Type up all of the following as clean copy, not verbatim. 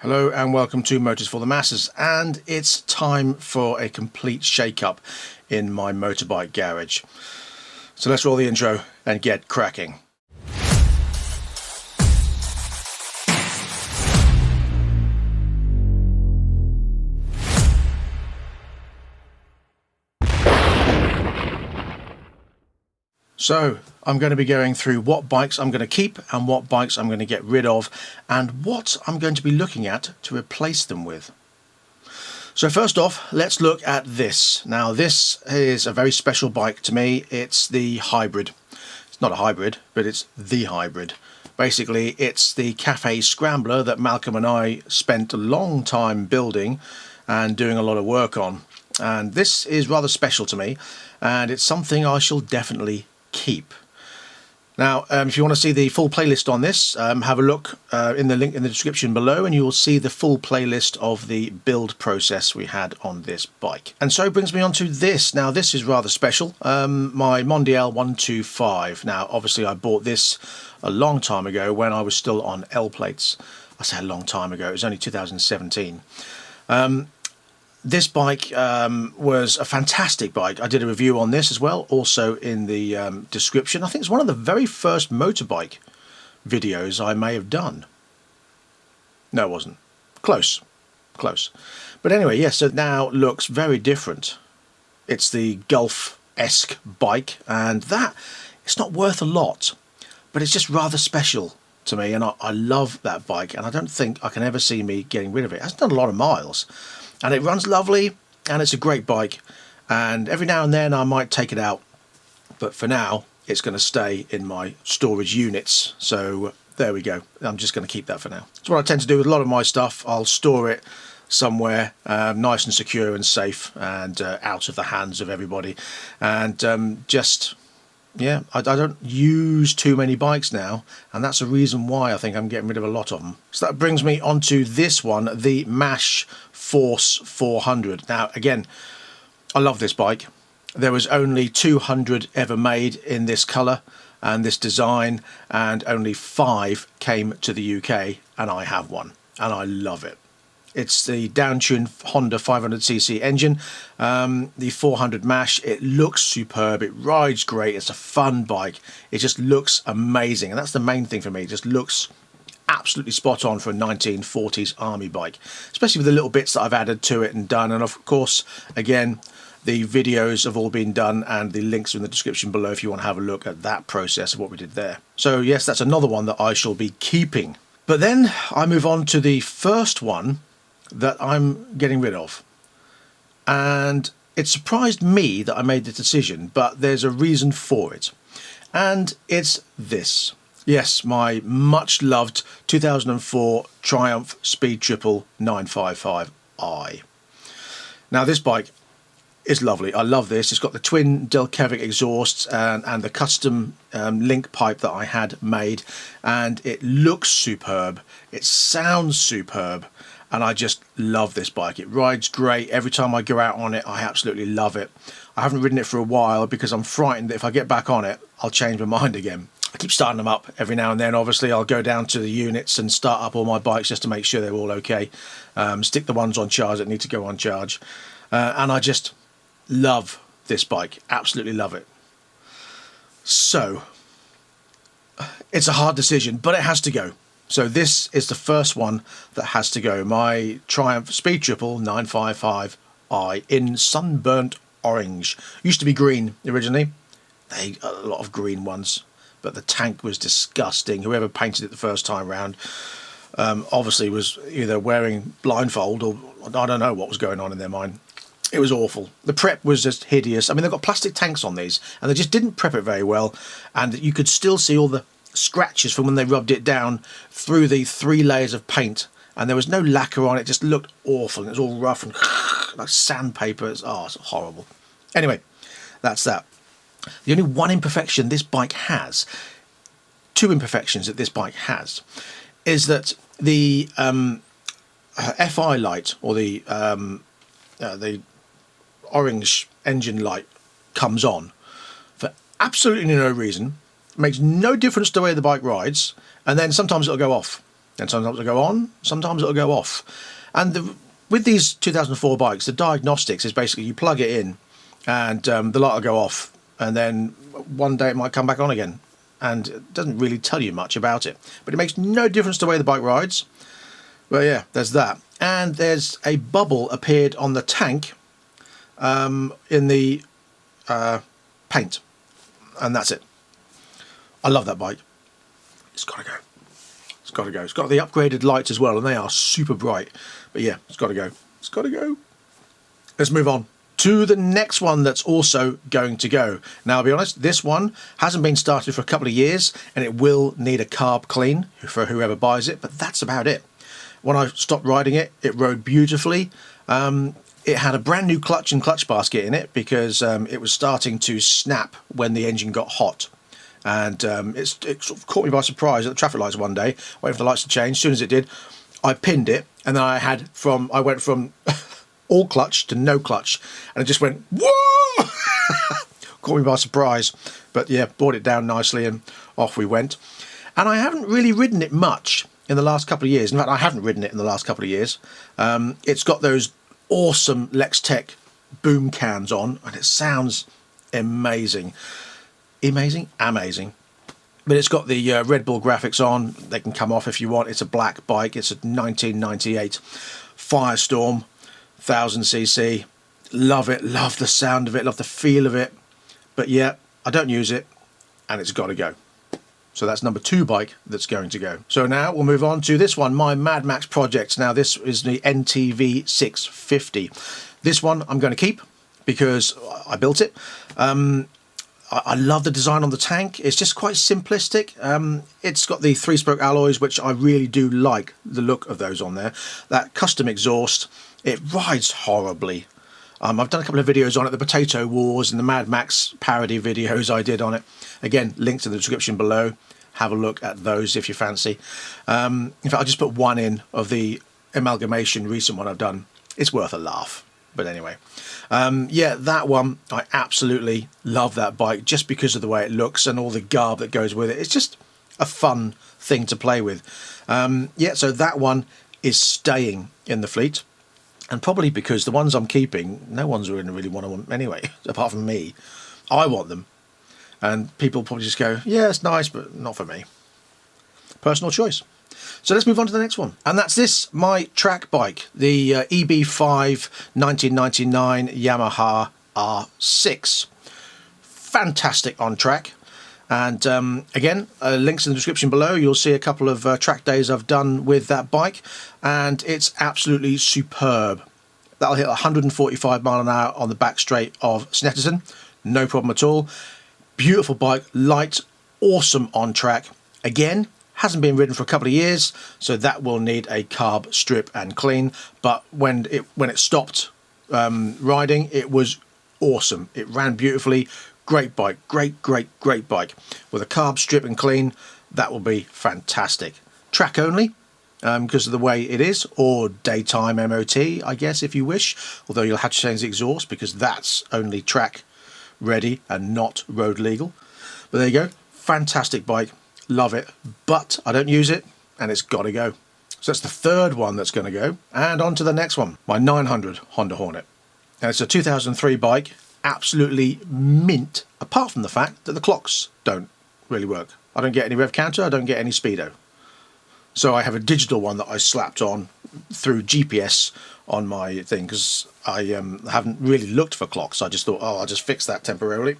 Hello and welcome to Motors for the Masses, and it's time for a complete shake-up in my motorbike garage. So let's roll the intro and get cracking. So I'm going to be going through what bikes I'm going to keep and what bikes I'm going to get rid of and what I'm going to be looking at to replace them with. So first off, let's look at this. Now this is a very special bike to me. It's the hybrid. It's not a hybrid, but it's the hybrid. Basically it's the Cafe Scrambler that Malcolm and I spent a long time building and doing a lot of work on. And this is rather special to me, and it's something I shall definitely keep. Now if you want to see the full playlist on this, have a look in the link in the description below, and you will see the full playlist of the build process we had on this bike. And so brings me on to this. Now this is rather special, my Mondial 125. Now obviously I bought this a long time ago when I was still on L plates. I say a long time ago, it was only 2017. This bike was a fantastic bike. I did a review on this as well, also in the description. I think it's one of the very first motorbike videos I may have done. No, it wasn't. Close. Close. But anyway, yes, so it now looks very different. It's the Golf-esque bike, and that, it's not worth a lot, but it's just rather special to me, and I love that bike, and I don't think I can ever see me getting rid of it. It hasn't done a lot of miles. And it runs lovely, and it's a great bike, and every now and then I might take it out, but for now it's going to stay in my storage units. So there we go, I'm just going to keep that for now. It's what I tend to do with a lot of my stuff. I'll store it somewhere nice and secure and safe, and out of the hands of everybody, and just, yeah, I don't use too many bikes now, and that's a reason why I think I'm getting rid of a lot of them. So that brings me on to this one, the MAX Force 400. Now again, I love this bike. There was only 200 ever made in this colour and this design, and only 5 came to the UK, and I have one and I love it. It's the down-tuned Honda 500cc engine, the 400 MAX. It looks superb, it rides great, it's a fun bike, it just looks amazing, and that's the main thing for me. It just looks absolutely spot on for a 1940s army bike, especially with the little bits that I've added to it and done. And of course, again, the videos have all been done, and the links are in the description below if you want to have a look at that process of what we did there. So yes, that's another one that I shall be keeping. But then I move on to the first one that I'm getting rid of, and it surprised me that I made the decision, but there's a reason for it, and it's this. Yes, my much loved 2004 Triumph Speed Triple 955i. Now this bike is lovely. I love this. It's got the twin Delcavic exhausts and the custom link pipe that I had made, and it looks superb. It sounds superb. And I just love this bike. It rides great. Every time I go out on it, I absolutely love it. I haven't ridden it for a while because I'm frightened that if I get back on it, I'll change my mind again. I keep starting them up every now and then. Obviously, I'll go down to the units and start up all my bikes just to make sure they're all okay. Stick the ones on charge that need to go on charge. And I just love this bike. Absolutely love it. So, it's a hard decision, but it has to go. So this is the first one that has to go. My Triumph Speed Triple 955i in sunburnt orange. Used to be green originally. They a lot of green ones, but the tank was disgusting. Whoever painted it the first time round obviously was either wearing blindfold, or I don't know what was going on in their mind. It was awful. The prep was just hideous. I mean, they've got plastic tanks on these, and they just didn't prep it very well, and you could still see all the scratches from when they rubbed it down through the 3 layers of paint, and there was no lacquer on it. It just looked awful, and it was all rough and like sandpaper. It's horrible. Anyway, that's that. The only one imperfection this bike has, 2 imperfections that this bike has, is that the FI light, or the orange engine light, comes on for absolutely no reason. Makes no difference to the way the bike rides, and then sometimes it'll go off. And sometimes it'll go on, sometimes it'll go off. And with these 2004 bikes, the diagnostics is basically you plug it in and the light will go off, and then one day it might come back on again. And it doesn't really tell you much about it. But it makes no difference to the way the bike rides. But yeah, there's that. And there's a bubble appeared on the tank in the paint. And that's it. I love that bike. It's got to go. It's got to go. It's got the upgraded lights as well, and they are super bright. But yeah, it's got to go. It's got to go. Let's move on to the next one that's also going to go. Now, I'll be honest, this one hasn't been started for a couple of years, and it will need a carb clean for whoever buys it, but that's about it. When I stopped riding it, it rode beautifully. It had a brand new clutch and clutch basket in it because it was starting to snap when the engine got hot. And it sort of caught me by surprise at the traffic lights one day, waiting for the lights to change. As soon as it did, I pinned it, and then I went from all clutch to no clutch, and it just went, whoa! Caught me by surprise. But yeah, brought it down nicely, and off we went. And I haven't really ridden it much in the last couple of years. In fact, I haven't ridden it in the last couple of years. It's got those awesome Lextech boom cans on, and it sounds amazing. Amazing. But it's got the Red Bull graphics on. They can come off if you want. It's a black bike. It's a 1998 Firestorm 1000cc. Love it. Love the sound of it. Love the feel of it. But yeah, I don't use it, and it's got to go. So that's number 2 bike that's going to go. So now we'll move on to this one, my Mad Max project. Now this is the NTV 650. This one I'm going to keep because I built it. I love the design on the tank. It's just quite simplistic. It's got the 3-spoke alloys, which I really do like the look of those on there. That custom exhaust, it rides horribly. I've done a couple of videos on it, the Potato Wars and the Mad Max Parody videos I did on it. Again, links in the description below. Have a look at those if you fancy. In fact, I'll just put one in of the amalgamation recent one I've done. It's worth a laugh. But anyway, yeah, that one, I absolutely love that bike just because of the way it looks and all the garb that goes with it. It's just a fun thing to play with. Yeah, so that one is staying in the fleet. And probably because the ones I'm keeping, no one's going to really want them anyway, apart from me. I want them. And people probably just go, yeah, it's nice, but not for me. Personal choice. So let's move on to the next one. And that's this, my track bike, the EB5 1999 Yamaha R6. Fantastic on track. And again, links in the description below. You'll see a couple of track days I've done with that bike. And it's absolutely superb. That'll hit 145 mile an hour on the back straight of Snetterton. No problem at all. Beautiful bike, light, awesome on track. Again, hasn't been ridden for a couple of years, so that will need a carb strip and clean. But when it stopped riding, it was awesome. It ran beautifully. Great bike, great bike. With a carb strip and clean, that will be fantastic. Track only, because of the way it is, or daytime MOT, I guess, if you wish. Although you'll have to change the exhaust because that's only track ready and not road legal. But there you go. Fantastic bike. Love it. But I don't use it, and it's got to go. So that's the 3rd one that's going to go. And on to the next one. My 900 Honda Hornet. Now it's a 2003 bike. Absolutely mint, apart from the fact that the clocks don't really work. I don't get any rev counter. I don't get any speedo. So I have a digital one that I slapped on through GPS on my thing because I haven't really looked for clocks. I just thought, oh, I'll just fix that temporarily.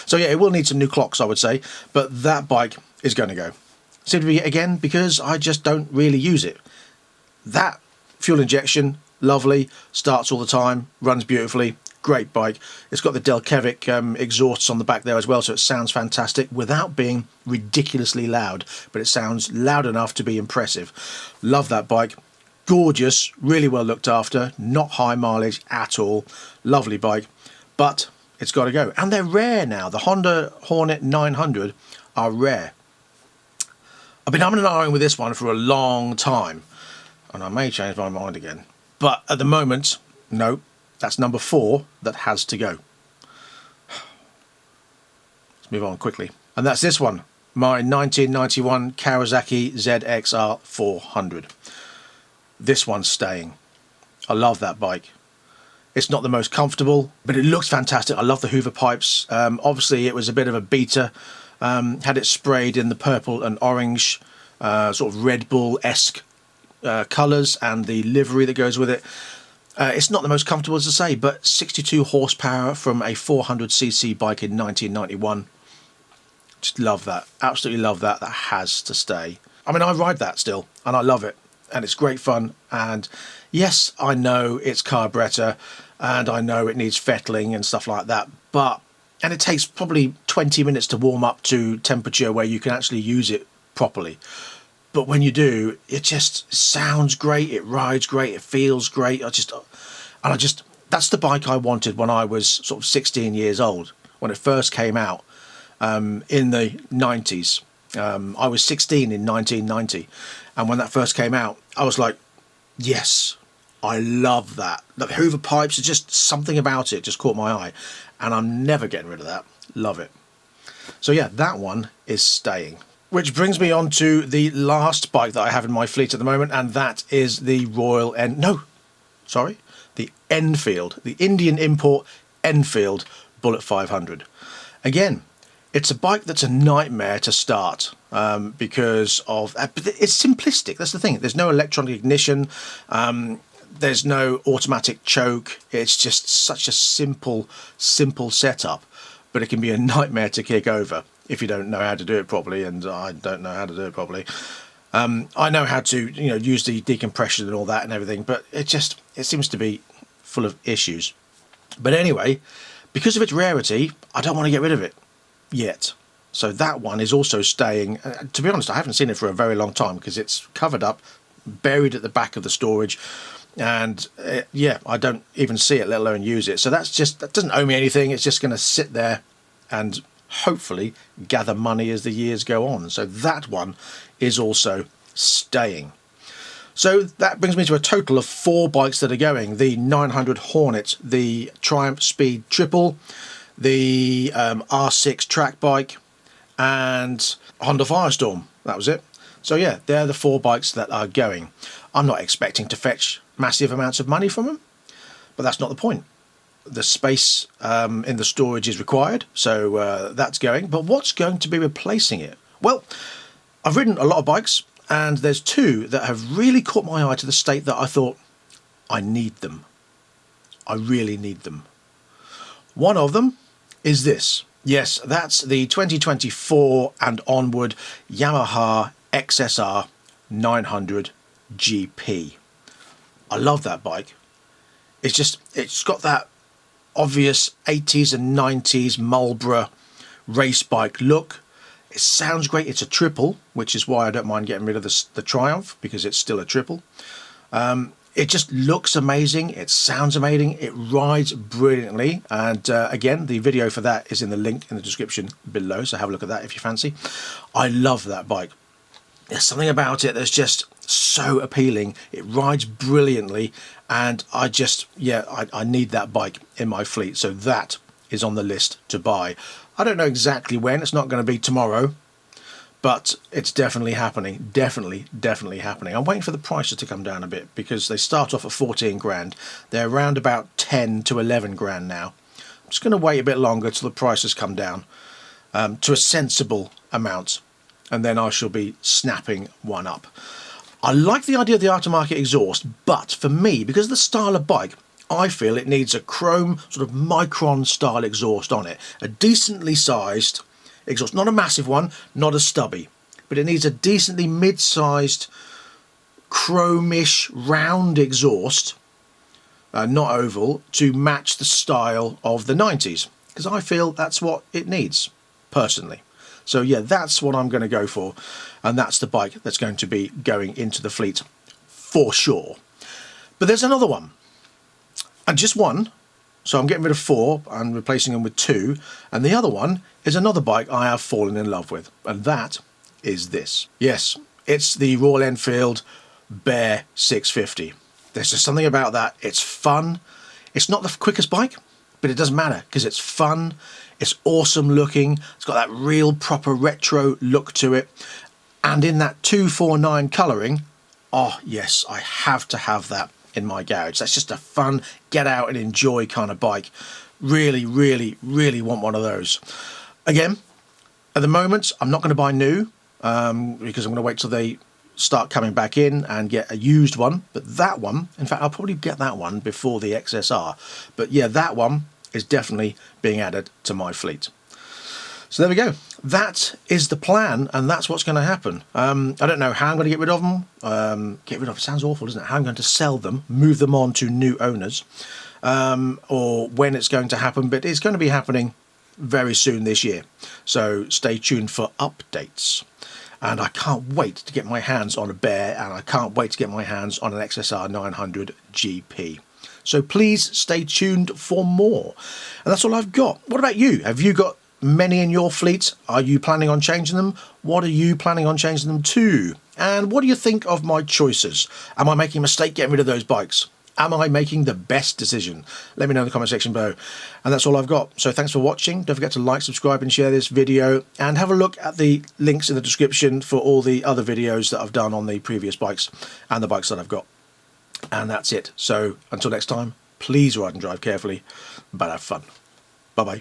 So yeah, it will need some new clocks, I would say, but that bike is going to go. Simply again because I just don't really use it. That fuel injection, lovely, starts all the time, runs beautifully. Great bike. It's got the Delkevic exhausts on the back there as well, so it sounds fantastic without being ridiculously loud, but it sounds loud enough to be impressive. Love that bike. Gorgeous, really well looked after, not high mileage at all. Lovely bike, but it's got to go. And they're rare now. The Honda Hornet 900 are rare. I've been umming and ahhing with this one for a long time, and I may change my mind again. But at the moment, no. That's number 4 that has to go. Let's move on quickly. And that's this one, my 1991 Kawasaki ZXR 400. This one's staying. I love that bike. It's not the most comfortable, but it looks fantastic. I love the Hoover pipes. Obviously, it was a bit of a beta. Had it sprayed in the purple and orange, sort of Red Bull-esque colours, and the livery that goes with it. It's not the most comfortable, as I say, but 62 horsepower from a 400cc bike in 1991. Just love that. Absolutely love that. That has to stay. I mean, I ride that still, and I love it. And it's great fun. And yes, I know it's carburetor, and I know it needs fettling and stuff like that. And it takes probably 20 minutes to warm up to temperature where you can actually use it properly. But when you do, it just sounds great. It rides great. It feels great. That's the bike I wanted when I was sort of 16 years old, when it first came out in the 90s. I was 16 in 1990. And when that first came out, I was like, yes, I love that. The Hoover pipes, are just something about it just caught my eye. And I'm never getting rid of that. Love it. So yeah, that one is staying. Which brings me on to the last bike that I have in my fleet at the moment, and that is the the Enfield, the Indian import Enfield Bullet 500. Again, it's a bike that's a nightmare to start because of it's simplistic. That's the thing. There's no electronic ignition. There's no automatic choke. It's just such a simple setup, but it can be a nightmare to kick over if you don't know how to do it properly, and I don't know how to do it properly. I know how to use the decompression and all that and everything, but it seems to be full of issues. But anyway, because of its rarity, I don't want to get rid of it yet. So that one is also staying. To be honest, I haven't seen it for a very long time because it's covered up, buried at the back of the storage, and yeah, I don't even see it, let alone use it. So that doesn't owe me anything. It's just going to sit there and hopefully gather money as the years go on. So that one is also staying. So that brings me to a total of 4 bikes that are going: the 900 Hornet, the Triumph Speed Triple, the R6 track bike, and Honda Firestorm. That was it. So yeah, they're the 4 bikes that are going. I'm not expecting to fetch massive amounts of money from them, but that's not the point. The space in the storage is required, so that's going. But what's going to be replacing it? Well, I've ridden a lot of bikes, and there's 2 that have really caught my eye to the state that I thought, I need them. I really need them. One of them is this. Yes, that's the 2024 and onward Yamaha XSR 900 GP. I love that bike. It's got that obvious 80s and 90s Marlboro race bike look. It sounds great. It's a triple, which is why I don't mind getting rid of the Triumph, because it's still a triple. It just looks amazing. It sounds amazing. It rides brilliantly. And again, the video for that is in the link in the description below, so have a look at that if you fancy. I love that bike. There's something about it that's just so appealing. It rides brilliantly, and I need that bike in my fleet. So that is on the list to buy. I don't know exactly when. It's not going to be tomorrow, but it's definitely happening. Definitely happening. I'm waiting for the prices to come down a bit, because they start off at 14 grand. They're around about 10 to 11 grand now. I'm just going to wait a bit longer till the prices come down to a sensible amount, and then I shall be snapping one up. I like the idea of the aftermarket exhaust, but for me, because of the style of bike, I feel it needs a chrome sort of micron style exhaust on it. A decently sized exhaust, not a massive one, not a stubby, but it needs a decently mid-sized chrome-ish round exhaust, not oval, to match the style of the 90s, because I feel that's what it needs, personally. So yeah, that's what I'm going to go for, and that's the bike that's going to be going into the fleet for sure. But there's another one, and just one, so I'm getting rid of 4 and replacing them with 2, and the other one is another bike I have fallen in love with, and that is this. Yes, it's the Royal Enfield Bear 650. There's just something about that. It's fun. It's not the quickest bike, but it doesn't matter because it's fun, it's awesome looking, it's got that real proper retro look to it, and in that 249 colouring, oh yes, I have to have that in my garage. That's just a fun, get out and enjoy kind of bike. Really, really, really want one of those. Again, at the moment, I'm not going to buy new because I'm going to wait till they start coming back in and get a used one. But that one, in fact, I'll probably get that one before the XSR. But yeah, that one is definitely being added to my fleet. So there we go. That is the plan, and that's what's going to happen. I don't know how I'm going to get rid of them. Get rid of, it sounds awful, doesn't it? How I'm going to sell them, move them on to new owners, or when it's going to happen. But it's going to be happening very soon this year. So stay tuned for updates. And I can't wait to get my hands on a Bear, and I can't wait to get my hands on an XSR 900 GP. So please stay tuned for more. And that's all I've got. What about you? Have you got many in your fleet? Are you planning on changing them? What are you planning on changing them to? And what do you think of my choices? Am I making a mistake getting rid of those bikes? Am I making the best decision? Let me know in the comment section below. And that's all I've got. So thanks for watching. Don't forget to like, subscribe and share this video. And have a look at the links in the description for all the other videos that I've done on the previous bikes and the bikes that I've got. And that's it. So until next time, please ride and drive carefully, but have fun. Bye-bye.